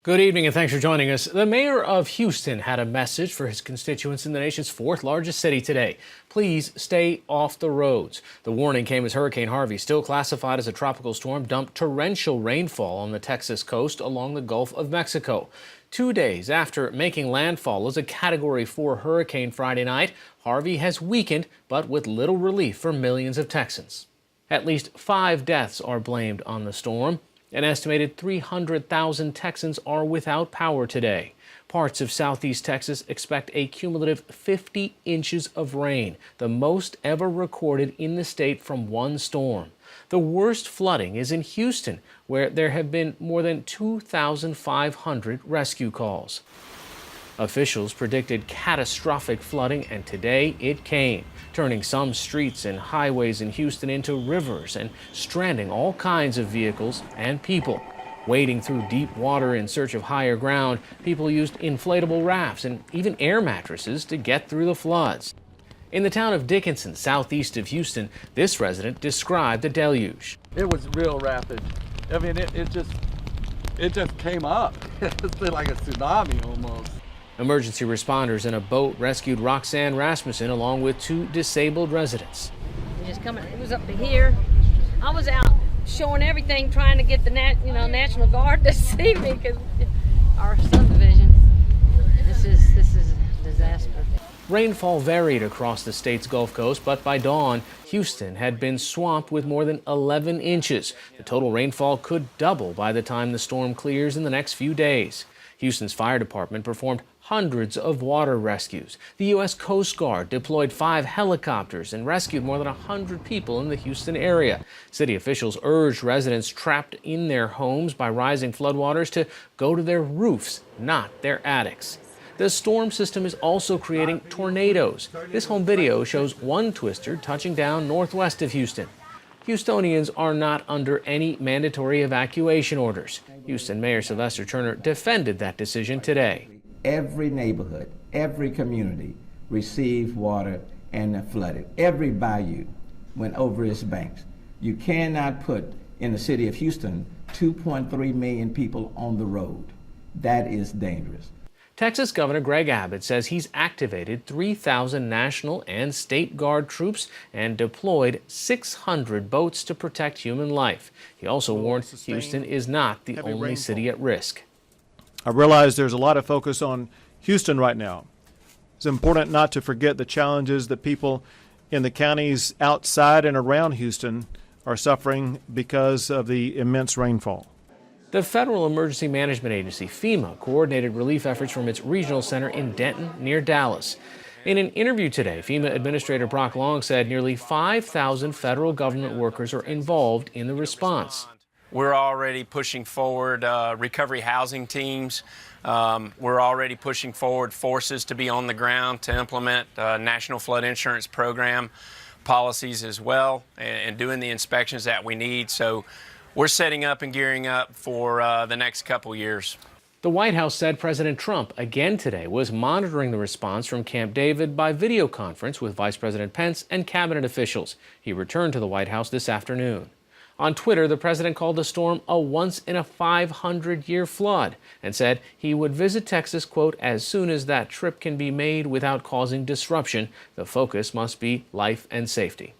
Good evening and thanks for joining us. The mayor of Houston had a message for his constituents in the nation's fourth largest city today. Please stay off the roads. The warning came as Hurricane Harvey, still classified as a tropical storm, dumped torrential rainfall on the Texas coast along the Gulf of Mexico. 2 days after making landfall as a Category 4 hurricane Friday night, Harvey has weakened, but with little relief for millions of Texans. At least 5 deaths are blamed on the storm. An estimated 300,000 Texans are without power today. Parts of southeast Texas expect a cumulative 50 inches of rain, the most ever recorded in the state from one storm. The worst flooding is in Houston, where there have been more than 2,500 rescue calls. Officials predicted catastrophic flooding, and today it came, turning some streets and highways in Houston into rivers and stranding all kinds of vehicles and people. Wading through deep water in search of higher ground, people used inflatable rafts and even air mattresses to get through the floods. In the town of Dickinson, southeast of Houston, this resident described the deluge. It was real rapid. I mean, it just came up. It's like a tsunami almost. Emergency responders in a boat rescued Roxanne Rasmussen along with 2 disabled residents. Just coming, it was up to here. I was out showing everything, trying to get the National Guard to see me because our subdivision. This is a disaster. Rainfall varied across the state's Gulf Coast, but by dawn, Houston had been swamped with more than 11 inches. The total rainfall could double by the time the storm clears in the next few days. Houston's fire department performed hundreds of water rescues. The U.S. Coast Guard deployed 5 helicopters and rescued more than 100 people in the Houston area. City officials urged residents trapped in their homes by rising floodwaters to go to their roofs, not their attics. The storm system is also creating tornadoes. This home video shows one twister touching down northwest of Houston. Houstonians are not under any mandatory evacuation orders. Houston Mayor Sylvester Turner defended that decision today. Every neighborhood, every community received water and flooded. Every bayou went over its banks. You cannot put, in the city of Houston, 2.3 million people on the road. That is dangerous. Texas Governor Greg Abbott says he's activated 3,000 National and State Guard troops and deployed 600 boats to protect human life. He also warned Houston is not the only city at risk. I realize there's a lot of focus on Houston right now. It's important not to forget the challenges that people in the counties outside and around Houston are suffering because of the immense rainfall. The Federal Emergency Management Agency, FEMA, coordinated relief efforts from its regional center in Denton, near Dallas. In an interview today, FEMA Administrator Brock Long said nearly 5,000 federal government workers are involved in the response. We're already pushing forward recovery housing teams. We're already pushing forward forces to be on the ground to implement National Flood Insurance Program policies as well and doing the inspections that we need. So we're setting up and gearing up for the next couple years. The White House said President Trump again today was monitoring the response from Camp David by video conference with Vice President Pence and cabinet officials. He returned to the White House this afternoon. On Twitter, the president called the storm a once-in-a-500-year flood and said he would visit Texas, quote, as soon as that trip can be made without causing disruption. The focus must be life and safety.